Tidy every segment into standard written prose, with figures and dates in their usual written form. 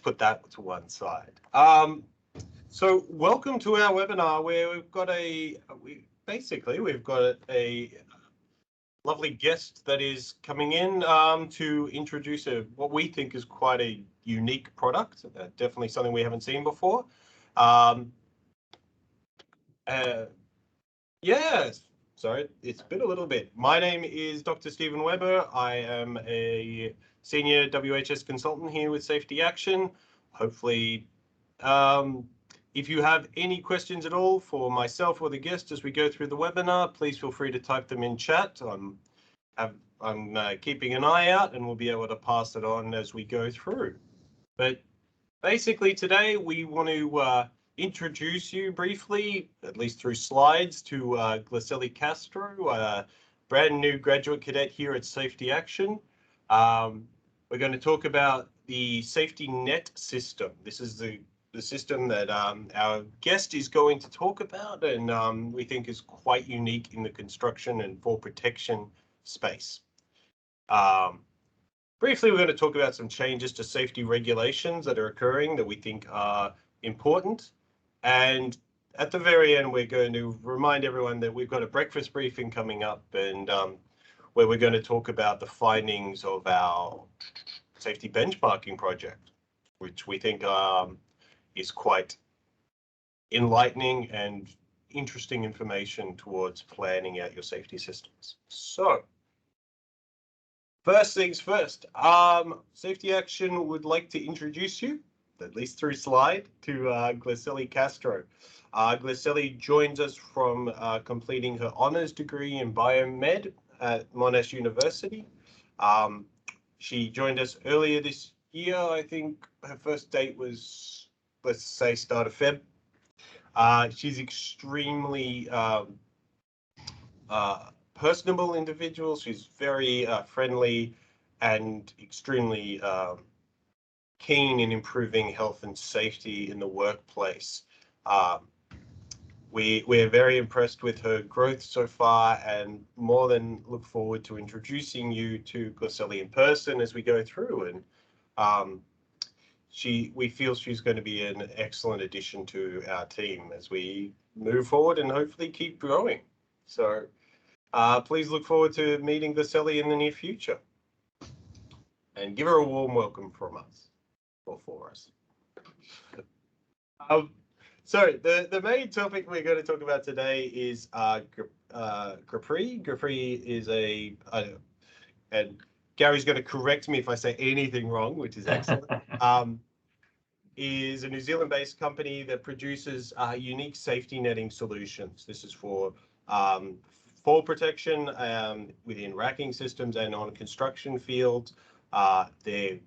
put that to one side. So welcome to our webinar where we've got a lovely guest that is coming in to introduce what we think is quite a unique product, definitely something we haven't seen before. Yes, sorry, it's been a little bit. My name is Dr. Stephen Weber. I am a senior WHS consultant here with Safety Action. Hopefully, if you have any questions at all for myself or the guest as we go through the webinar, please feel free to type them in chat. I'm keeping an eye out and we'll be able to pass it on as we go through. But basically today we want to introduce you briefly, at least through slides, to Glecellie Castro, a brand new graduate cadet here at Safety Action. We're going to talk about the safety net system. This is the system that our guest is going to talk about, and we think is quite unique in the construction and fall protection space. Briefly, we're going to talk about some changes to safety regulations that are occurring that we think are important. And at the very end, we're going to remind everyone that we've got a breakfast briefing coming up, and where we're going to talk about the findings of our safety benchmarking project, which we think is quite enlightening and interesting information towards planning out your safety systems. So, first things first, Safety Action would like to introduce you, at least through slide, to Glecellie Castro. Glecellie joins us from completing her honours degree in biomed at Monash University. She joined us earlier this year. I think her first date was, let's say, start of Feb. She's extremely personable individual. She's very friendly and extremely keen in improving health and safety in the workplace. We're very impressed with her growth so far, and more than look forward to introducing you to Glecellie in person as we go through. And we feel she's going to be an excellent addition to our team as we move forward and hopefully keep growing. So please look forward to meeting Glecellie in the near future, and give her a warm welcome from us, or for us. So the main topic we're going to talk about today is Gaprie. Gaprie is and Gary's going to correct me if I say anything wrong, which is excellent. Is a New Zealand-based company that produces unique safety netting solutions. This is for fall protection within racking systems and on construction fields. They're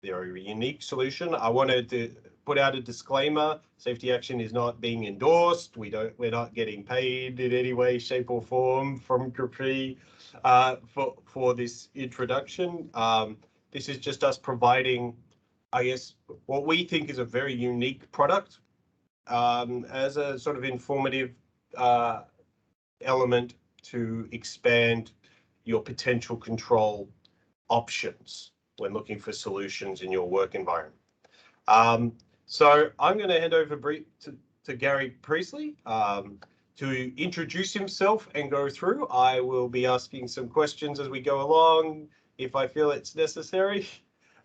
a unique solution. I wanted to put out a disclaimer. Safety Action is not being endorsed. We're not getting paid in any way, shape, or form from Gaprie for this introduction. This is just us providing, I guess, what we think is a very unique product as a sort of informative element to expand your potential control options when looking for solutions in your work environment. So I'm going to hand over to Gary Priestley to introduce himself and go through. I will be asking some questions as we go along if I feel it's necessary.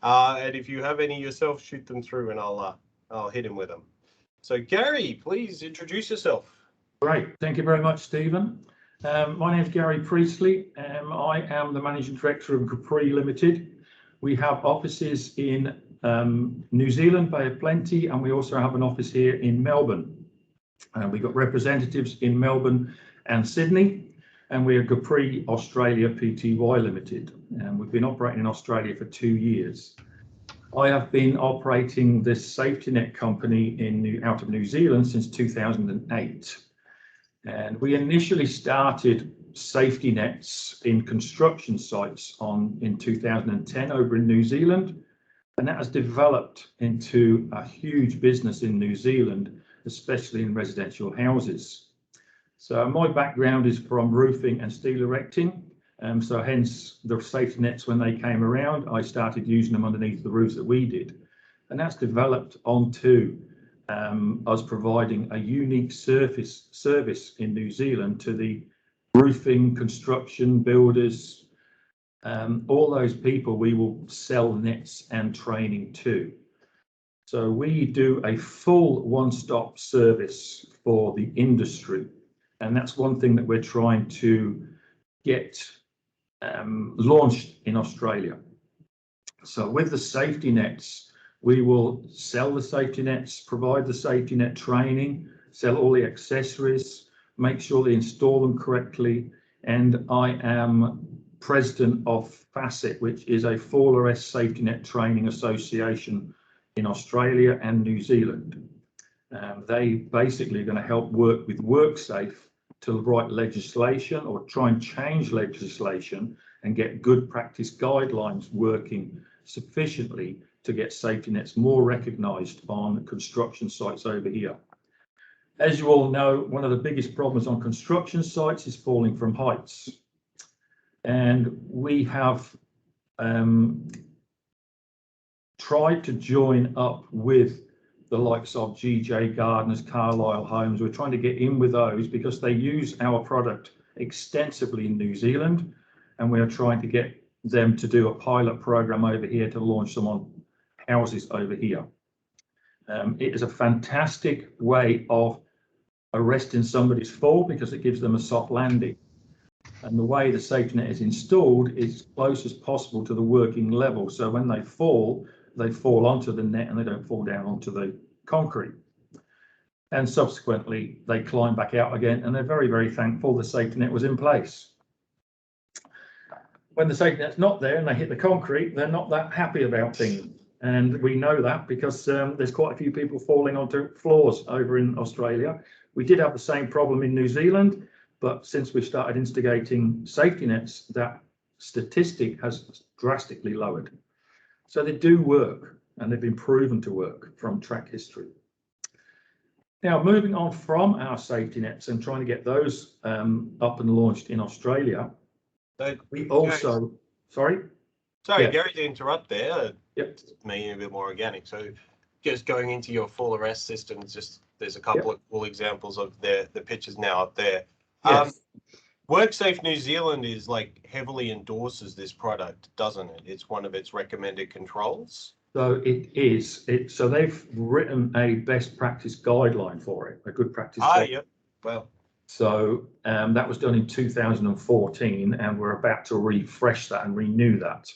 And if you have any yourself, shoot them through and I'll hit him with them. So Gary, please introduce yourself. Great, thank you very much, Stephen. My name is Gary Priestley. I am the Managing Director of Gaprie Limited. We have offices in New Zealand, Bay of Plenty, and we also have an office here in Melbourne. We've got representatives in Melbourne and Sydney, and we are Gaprie Australia Pty Limited, and we've been operating in Australia for 2 years. I have been operating this safety net company out of New Zealand since 2008. And we initially started safety nets in construction sites in 2010 over in New Zealand. And that has developed into a huge business in New Zealand, especially in residential houses. So my background is from roofing and steel erecting. So hence the safety nets, when they came around, I started using them underneath the roofs that we did. and that's developed onto us providing a unique service in New Zealand to the roofing, construction, builders, all those people we will sell nets and training to. So we do a full one-stop service for the industry. And that's one thing that we're trying to get launched in Australia. So with the safety nets, we will sell the safety nets, provide the safety net training, sell all the accessories, make sure they install them correctly. And I am president of FASET, which is a Fall Arrest Safety Net Training Association in Australia and New Zealand. They basically are going to help work with WorkSafe to write legislation or try and change legislation and get good practice guidelines working sufficiently to get safety nets more recognised on construction sites over here. As you all know, one of the biggest problems on construction sites is falling from heights. And we have tried to join up with the likes of GJ Gardeners, Carlisle Homes. We're trying to get in with those because they use our product extensively in New Zealand, and we are trying to get them to do a pilot program over here to launch them on houses over here. It is a fantastic way of arresting somebody's fall because it gives them a soft landing. And the way the safety net is installed is as close as possible to the working level. So when they fall onto the net and they don't fall down onto the concrete. And subsequently, they climb back out again, and they're very, very thankful the safety net was in place. When the safety net's not there and they hit the concrete, they're not that happy about things. And we know that because there's quite a few people falling onto floors over in Australia. We did have the same problem in New Zealand, but since we started instigating safety nets, that statistic has drastically lowered. So they do work, and they've been proven to work from track history. Now, moving on from our safety nets and trying to get those up and launched in Australia, we also, Sorry, yeah. Gary, to interrupt there. Yep. Making it a bit more organic. So just going into your fall arrest systems, just there's a couple of cool examples of the pictures now up there. Yes. WorkSafe New Zealand is like heavily endorses this product, doesn't it? It's one of its recommended controls. So it is. So they've written a best practice guideline for it, a good practice guideline. Yep. Well. So that was done in 2014, and we're about to refresh that and renew that.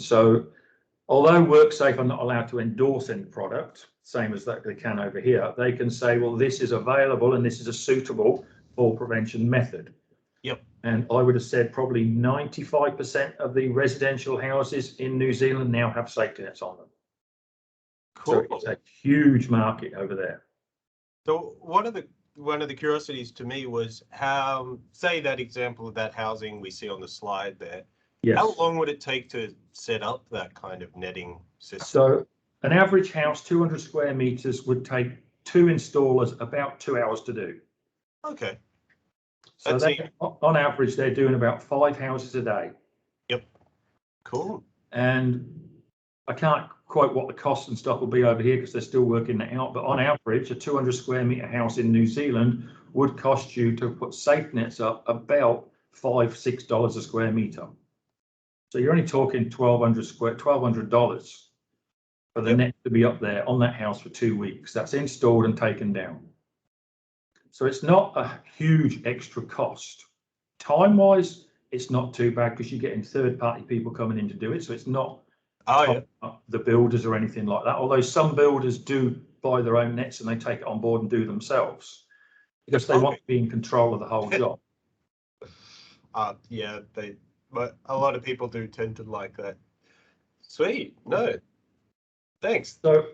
So although WorkSafe are not allowed to endorse any product, same as that they can over here, they can say, well, this is available and this is a suitable fall prevention method. Yep. And I would have said probably 95% of the residential houses in New Zealand now have safety nets on them. Cool. So it's a huge market over there. So one of the curiosities to me was how, say that example of that housing we see on the slide there. Yes. How long would it take to set up that kind of netting system? So an average house, 200 square meters, would take 2 installers about 2 hours to do. Okay. So on average, they're doing about 5 houses a day. Yep. Cool. And I can't quote what the costs and stuff will be over here because they're still working that out. But on average, a 200 square meter house in New Zealand would cost you to put safe nets up about $5–6 a square meter. So you're only talking $1,200 for the net to be up there on that house for 2 weeks. That's installed and taken down. So it's not a huge extra cost. Time-wise, it's not too bad because you're getting third-party people coming in to do it. So it's not the builders or anything like that. Although some builders do buy their own nets and they take it on board and do themselves because they want to be in control of the whole job. But a lot of people do tend to like that. Sweet. No. Thanks. So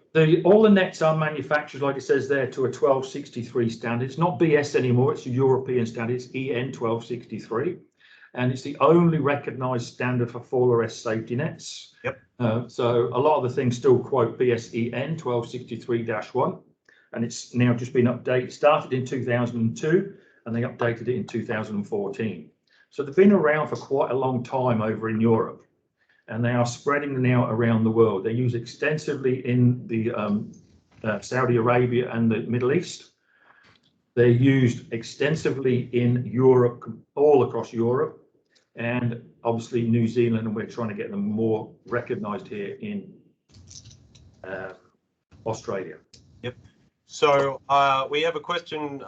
all the nets are manufactured, like it says there, to a 1263 standard. It's not BS anymore. It's a European standard. It's EN 1263. And it's the only recognised standard for fall arrest safety nets. Yep. So a lot of the things still quote BSEN 1263-1. And it's now just been updated. It started in 2002 and they updated it in 2014. So they've been around for quite a long time over in Europe. and they are spreading now around the world. They're used extensively in the Saudi Arabia and the Middle East. They're used extensively in Europe, all across Europe, and obviously New Zealand, and we're trying to get them more recognised here in Australia. Yep. So we have a question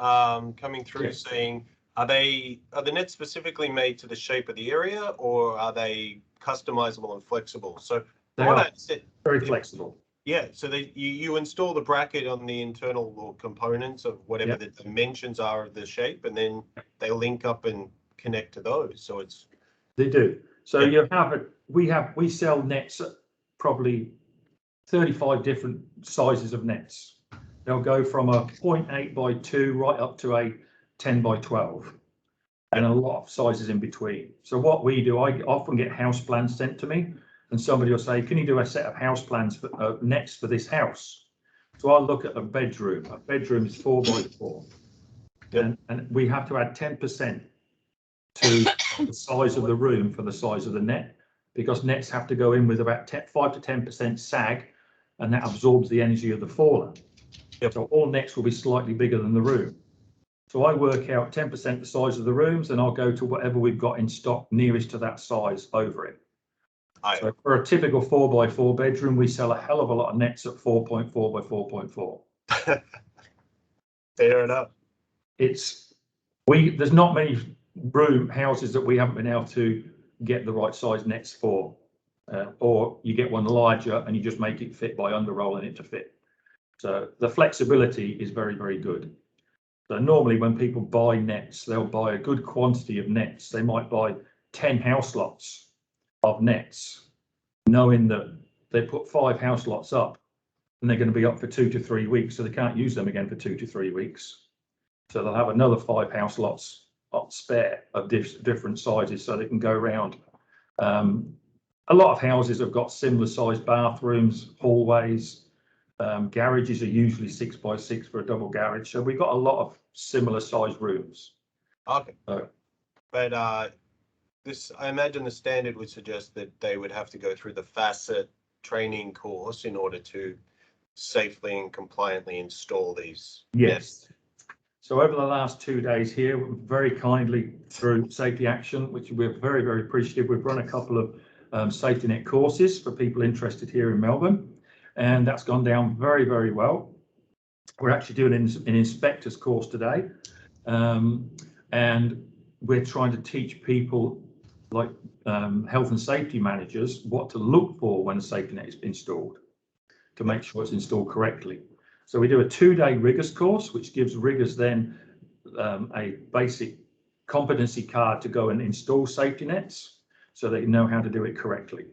coming through, yes, saying, are the nets specifically made to the shape of the area, or are they customizable and flexible? So they are very flexible. Yeah, so you install the bracket on the internal or components of whatever, yep, the dimensions are of the shape, and then they link up and connect to those. So it's they do. So yep, we sell nets at probably 35 different sizes of nets. They'll go from a 0.8 by 2 right up to a 10 by 12, and a lot of sizes in between. So what we do, I often get house plans sent to me, and somebody will say, can you do a set of house plans for nets for this house? So I'll look at a bedroom. A bedroom is 4 by 4, yep, and we have to add 10% to the size of the room for the size of the net, because nets have to go in with about 5 to 10% sag, and that absorbs the energy of the faller. Yep. So all nets will be slightly bigger than the room. So I work out 10% the size of the rooms, and I'll go to whatever we've got in stock nearest to that size over it. So for a typical 4 by 4 bedroom, we sell a hell of a lot of nets at 4.4 by 4.4. Fair enough. There's not many houses that we haven't been able to get the right size nets for, or you get one larger and you just make it fit by under-rolling it to fit. So the flexibility is very, very good. So normally when people buy nets, they'll buy a good quantity of nets. They might buy 10 house lots of nets, knowing that they put 5 house lots up and they're going to be up for 2 to 3 weeks, so they can't use them again for 2 to 3 weeks. So they'll have another 5 house lots up spare of different sizes, so they can go around. A lot of houses have got similar sized bathrooms, hallways. Garages are usually 6 by 6 for a double garage, so we've got a lot of similar sized rooms. Okay. But I imagine the standard would suggest that they would have to go through the facet training course in order to safely and compliantly install these. Yes. So over the last 2 days here, very kindly through Safety Action, which we're very, very appreciative, we've run a couple of safety net courses for people interested here in Melbourne, and that's gone down very, very well. We're actually doing an inspector's course today, and we're trying to teach people like health and safety managers what to look for when a safety net is installed to make sure it's installed correctly. So we do a 2-day riggers course, which gives riggers then a basic competency card to go and install safety nets so they know how to do it correctly.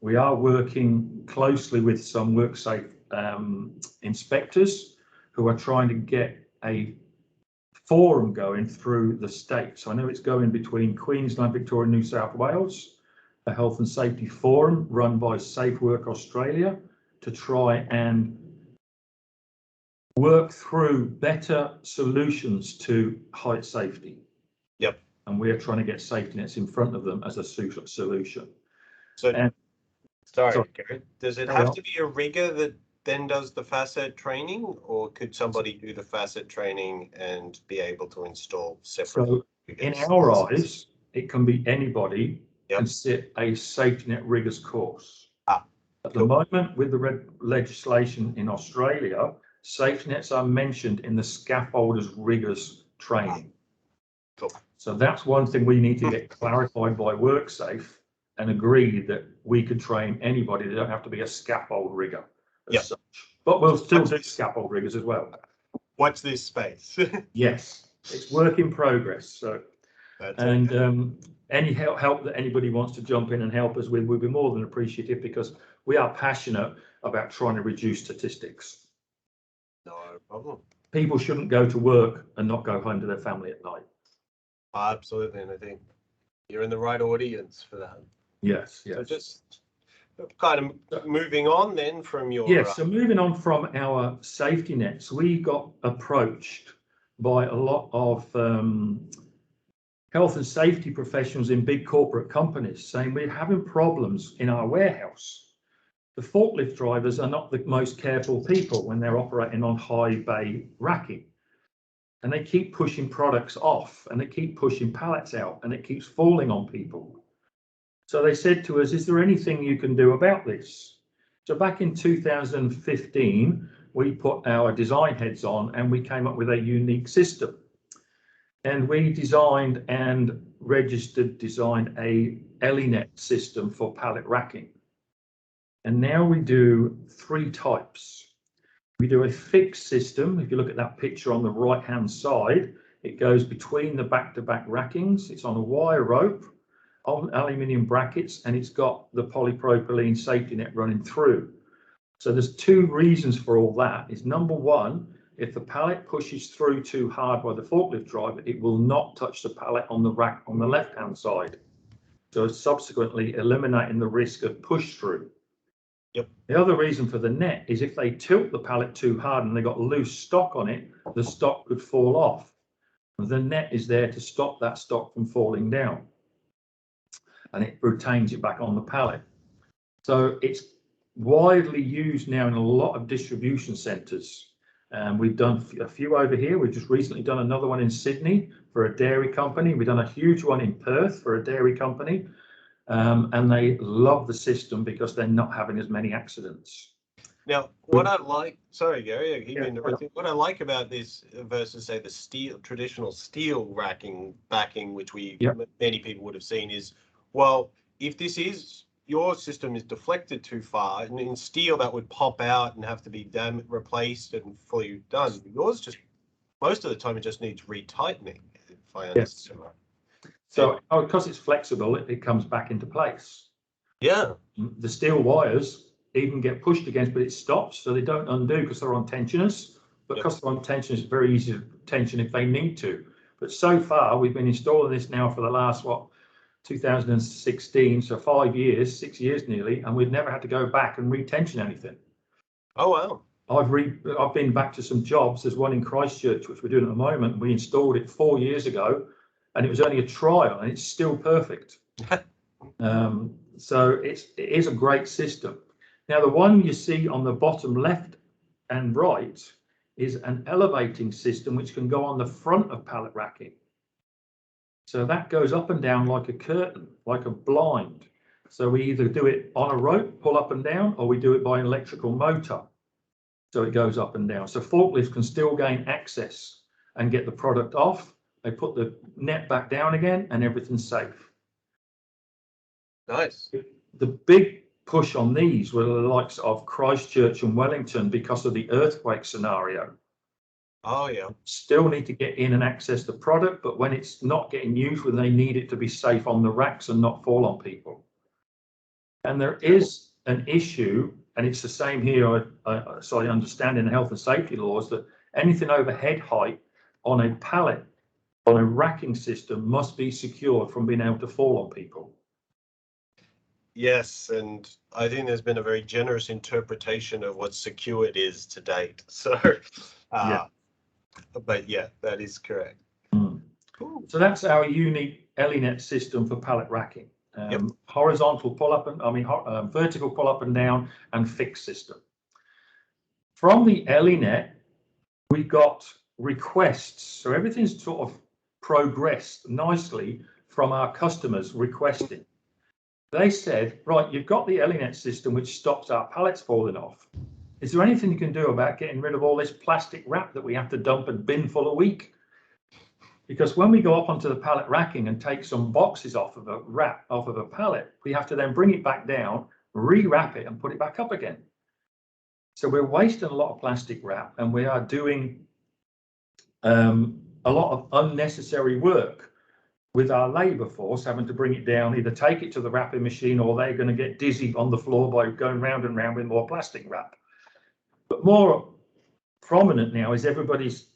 We are working closely with some WorkSafe inspectors who are trying to get a forum going through the state. So I know it's going between Queensland, Victoria, and New South Wales, a health and safety forum run by Safe Work Australia to try and work through better solutions to height safety. Yep. And we're trying to get safety nets in front of them as a solution. So, sorry, Gary, does it have to be a rigger that then does the facet training, or could somebody do the facet training and be able to install separate? So in our eyes, it can be anybody can sit a safety net riggers course. At the moment, with the legislation in Australia, safety nets are mentioned in the scaffolders riggers training. So that's one thing we need to get clarified by WorkSafe and agree that we can train anybody. They don't have to be a scaffold rigger as such. But we'll still do scaffold riggers as well. Watch this space. Yes, it's work in progress. So, any help that anybody wants to jump in and help us with, we'll be more than appreciative, because we are passionate about trying to reduce statistics. No problem. People shouldn't go to work and not go home to their family at night. Absolutely, and I think you're in the right audience for that. Yes, yes. So just kind of moving on then from your... Yes, so moving on from our safety nets, we got approached by a lot of health and safety professionals in big corporate companies saying we're having problems in our warehouse. The forklift drivers are not the most careful people when they're operating on high bay racking. And they keep pushing products off and they keep pushing pallets out and it keeps falling on people. So they said to us, is there anything you can do about this? So back in 2015, we put our design heads on and we came up with a unique system. And we designed a Elinet system for pallet racking. And now we do 3 types. We do a fixed system. If you look at that picture on the right-hand side, it goes between the back-to-back rackings. It's on a wire rope, on aluminium brackets, and it's got the polypropylene safety net running through. So there's 2 reasons for all that. Is number one, if the pallet pushes through too hard by the forklift driver, it will not touch the pallet on the rack on the left-hand side. So subsequently eliminating the risk of push through. Yep. The other reason for the net is if they tilt the pallet too hard and they got loose stock on it, the stock could fall off. The net is there to stop that stock from falling down, and it retains it back on the pallet. So it's widely used now in a lot of distribution centres. We've done a few over here. We've just recently done another one in Sydney for a dairy company. We've done a huge one in Perth for a dairy company. And they love the system because they're not having as many accidents. Now, what I like, sorry, Gary, I keep interrupting. What I like about this versus, say, the traditional steel backing, which many people would have seen, is, well, if your system is deflected too far, and in steel that would pop out and have to be replaced and fully done. Yours just, most of the time, it just needs retightening, if I understand right. So because it's flexible, it comes back into place. Yeah. The steel wires even get pushed against, but it stops, so they don't undo because they're on tensioners. But because they're on tensioners, it's very easy to tension if they need to. But so far, we've been installing this now for the last, 2016, so 5 years, 6 years nearly, and we've never had to go back and retension anything. Oh, wow. I've been back to some jobs. There's one in Christchurch, which we're doing at the moment. We installed it 4 years ago. And it was only a trial, and it's still perfect. So it is a great system. Now, the one you see on the bottom left and right is an elevating system which can go on the front of pallet racking. So that goes up and down like a curtain, like a blind. So we either do it on a rope, pull up and down, or we do it by an electrical motor. So it goes up and down. So forklifts can still gain access and get the product off. They put the net back down again and everything's safe. Nice. The big push on these were the likes of Christchurch and Wellington because of the earthquake scenario. Oh, yeah. Still need to get in and access the product, but when it's not getting used, when they need it to be safe on the racks and not fall on people. And there is an issue, and it's the same here, so I understand in the health and safety laws, that anything over head height on a pallet on a racking system must be secured from being able to fall on people. Yes, and I think there's been a very generous interpretation of what secured is to date. So, but yeah, that is correct. Cool. So that's our unique Elinet system for pallet racking. Horizontal pull up and vertical pull up and down and fixed system. From the Elinet, we got requests. So everything's sort of progressed nicely from our customers requesting. They said, right, you've got the Elinet system which stops our pallets falling off. Is there anything you can do about getting rid of all this plastic wrap that we have to dump and bin full a week? Because when we go up onto the pallet racking and take some boxes off of a pallet, we have to then bring it back down, rewrap it and put it back up again. So we're wasting a lot of plastic wrap, and we are doing a lot of unnecessary work with our labour force, having to bring it down, either take it to the wrapping machine, or they're going to get dizzy on the floor by going round and round with more plastic wrap. But more prominent now is everybody's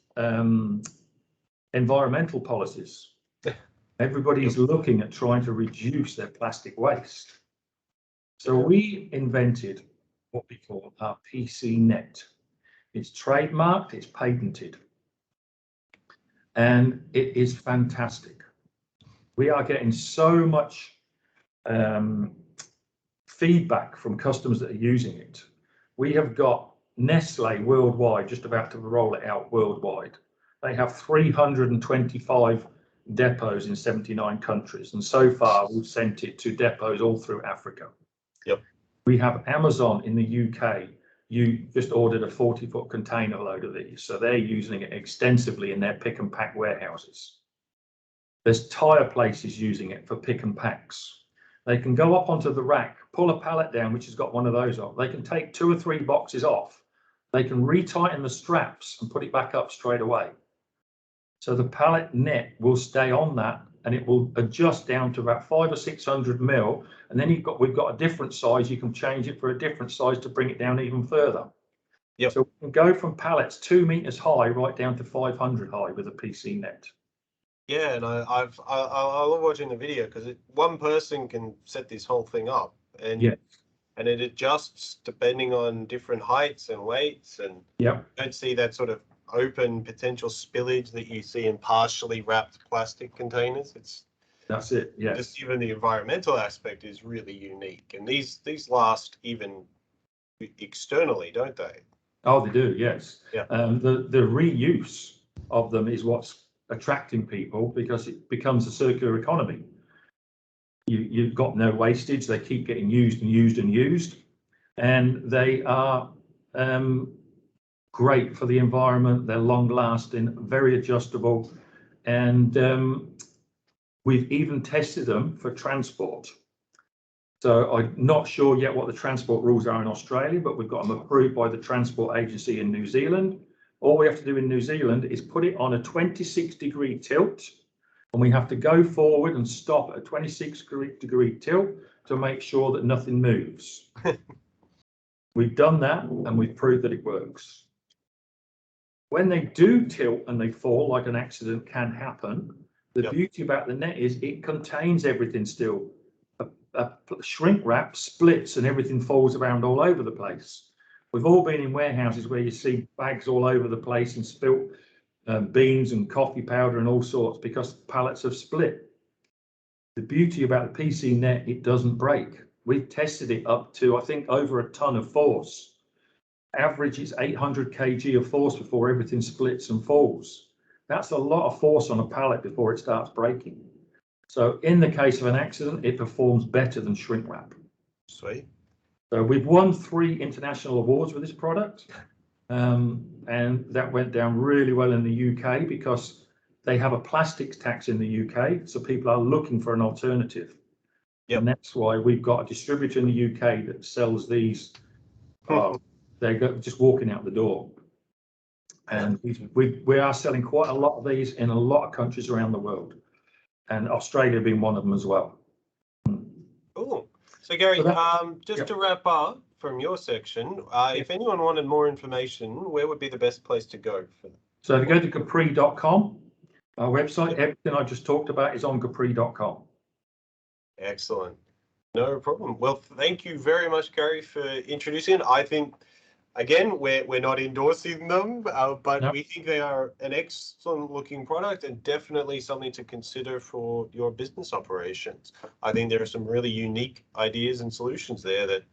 environmental policies. Everybody's looking at trying to reduce their plastic waste. So we invented what we call our PC net. It's trademarked, it's patented, and it is fantastic. We are getting so much feedback from customers that are using it. We have got Nestle worldwide, just about to roll it out worldwide. They have 325 depots in 79 countries, and so far we've sent it to depots all through Africa. Yep. We have Amazon in the UK. You just ordered a 40-foot container load of these, so they're using it extensively in their pick and pack warehouses. There's tire places using it for pick and packs. They can go up onto the rack, pull a pallet down, which has got one of those on. They can take 2 or 3 boxes off. They can retighten the straps and put it back up straight away. So the pallet net will stay on that, and it will adjust down to about 500 or 600 mil. And then we've got a different size. You can change it for a different size to bring it down even further. Yep. So we can go from pallets 2 meters high right down to 500 high with a PC net. Yeah, and I love watching the video because one person can set this whole thing up, and yeah, and it adjusts depending on different heights and weights, and yeah, you don't see that sort of open potential spillage that you see in partially wrapped plastic containers. That's it. Yeah, just even the environmental aspect is really unique, and these last even externally, don't they? Oh, they do. Yes. Yeah. The reuse of them is what's attracting people, because it becomes a circular economy. You've got no wastage. They keep getting used and used and used, and they are great for the environment. They're long lasting, very adjustable, and we've even tested them for transport. So I'm not sure yet what the transport rules are in Australia, but we've got them approved by the Transport Agency in New Zealand. All we have to do in New Zealand is put it on a 26-degree tilt, and we have to go forward and stop at a 26-degree tilt to make sure that nothing moves. We've done that, and we've proved that it works. When they do tilt and they fall, like an accident can happen, the Yep. beauty about the net is it contains everything still. A shrink wrap splits and everything falls around all over the place. We've all been in warehouses where you see bags all over the place and spilt beans and coffee powder and all sorts because pallets have split. The beauty about the PC net, it doesn't break. We've tested it up to, I think, over a ton of force. Average is 800 kg of force before everything splits and falls. That's a lot of force on a pallet before it starts breaking. So in the case of an accident, it performs better than shrink wrap. Sweet. So we've won 3 international awards with this product, and that went down really well in the UK because they have a plastics tax in the UK, so people are looking for an alternative. Yep. And that's why we've got a distributor in the UK that sells these. They're just walking out the door. And we are selling quite a lot of these in a lot of countries around the world, and Australia being one of them as well. Cool. So Gary, just to wrap up from your section, if anyone wanted more information, where would be the best place to go for them? So if you go to Gaprie.com, our website, everything I just talked about is on Gaprie.com. Excellent. No problem. Well, thank you very much, Gary, for introducing it. I think, again, we're not endorsing them, but we think they are an excellent looking product and definitely something to consider for your business operations. I think there are some really unique ideas and solutions there that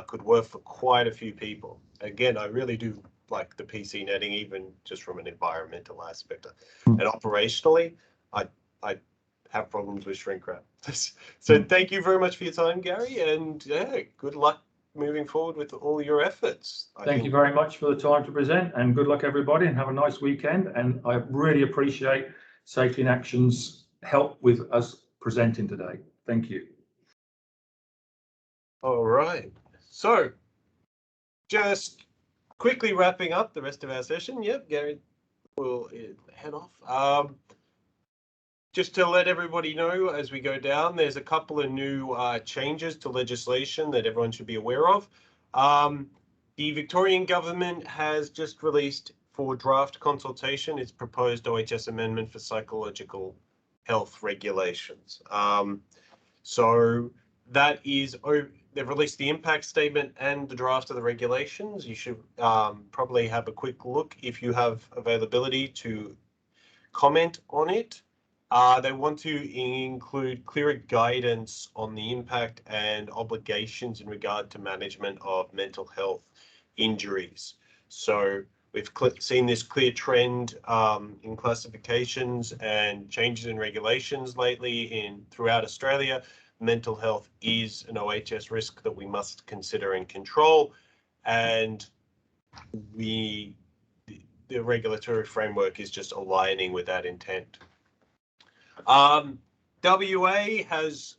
could work for quite a few people. Again, I really do like the PC netting, even just from an environmental aspect. And operationally, I have problems with shrink wrap. So thank you very much for your time, Gary, and good luck moving forward with all your efforts. Thank you very much for the time to present, and good luck everybody, and have a nice weekend. And I really appreciate Safety in Action's help with us presenting today. Thank you. All right. So just quickly wrapping up the rest of our session. Yep, Gary will head off. Just to let everybody know as we go down, there's a couple of new changes to legislation that everyone should be aware of. The Victorian government has just released for draft consultation its proposed OHS amendment for psychological health regulations. So that is, they've released the impact statement and the draft of the regulations. You should probably have a quick look if you have availability to comment on it. They want to include clearer guidance on the impact and obligations in regard to management of mental health injuries. So we've seen this clear trend in classifications and changes in regulations lately throughout Australia. Mental health is an OHS risk that we must consider and control, and the regulatory framework is just aligning with that intent. WA has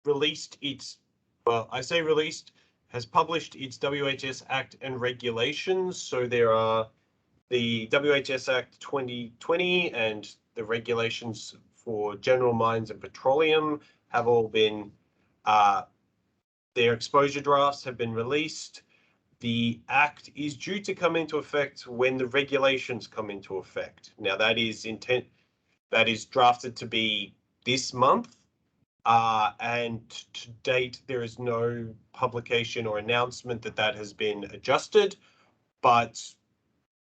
released its, well, I say released, has published its WHS Act and regulations. So there are the WHS Act 2020 and the regulations for general mines and petroleum have all been, their exposure drafts have been released. The Act is due to come into effect when the regulations come into effect. Now that is drafted to be this month, and to date there is no publication or announcement that has been adjusted, but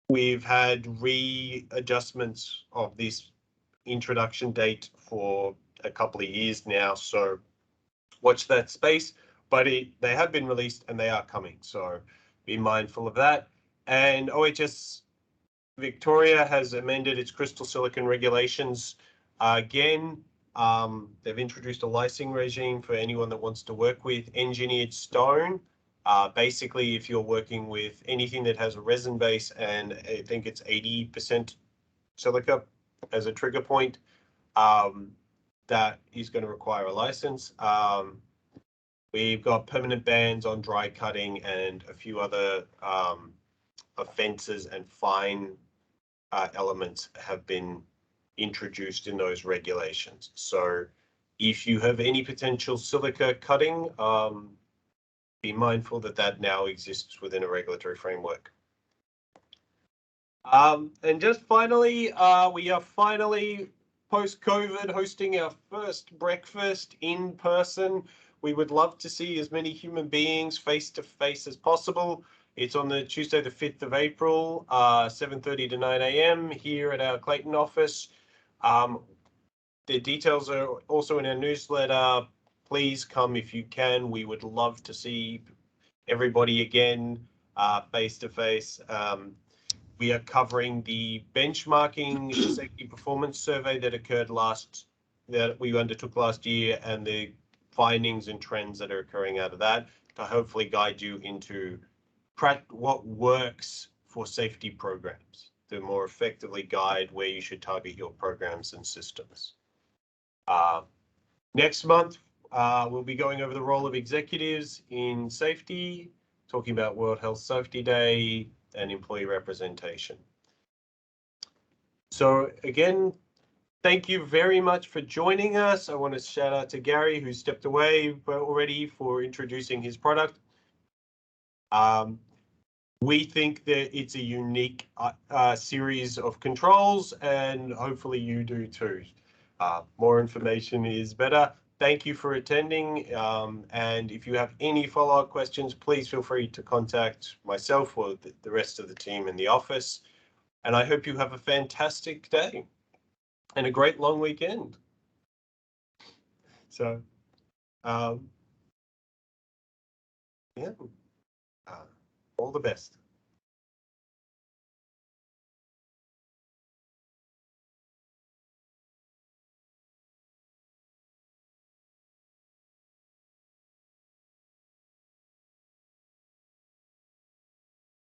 we've had readjustments of this introduction date for a couple of years now, so watch that space. But they have been released and they are coming, so be mindful of that. And OHS Victoria has amended its crystal silicon regulations again. They've introduced a licensing regime for anyone that wants to work with engineered stone. Basically, if you're working with anything that has a resin base, and I think it's 80% silica as a trigger point, that is going to require a license. We've got permanent bans on dry cutting and a few other offences and fine elements have been introduced in those regulations. So if you have any potential silica cutting, be mindful that now exists within a regulatory framework. And just finally, we are finally post-COVID hosting our first breakfast in person. We would love to see as many human beings face to face as possible. It's on the Tuesday, the 5th of April, 7:30 to 9 a.m. here at our Clayton office. The details are also in our newsletter. Please come if you can. We would love to see everybody again, face to face. We are covering the benchmarking safety performance survey that we undertook last year, and the findings and trends that are occurring out of that to hopefully guide you into what works for safety programs to more effectively guide where you should target your programs and systems. Next month, we'll be going over the role of executives in safety, talking about World Health Safety Day and employee representation. So again, thank you very much for joining us. I want to shout out to Gary, who stepped away already, for introducing his product. We think that it's a unique series of controls, and hopefully you do too. More information is better. Thank you for attending, and if you have any follow-up questions, please feel free to contact myself or the rest of the team in the office. And I hope you have a fantastic day and a great long weekend. So, yeah, all the best.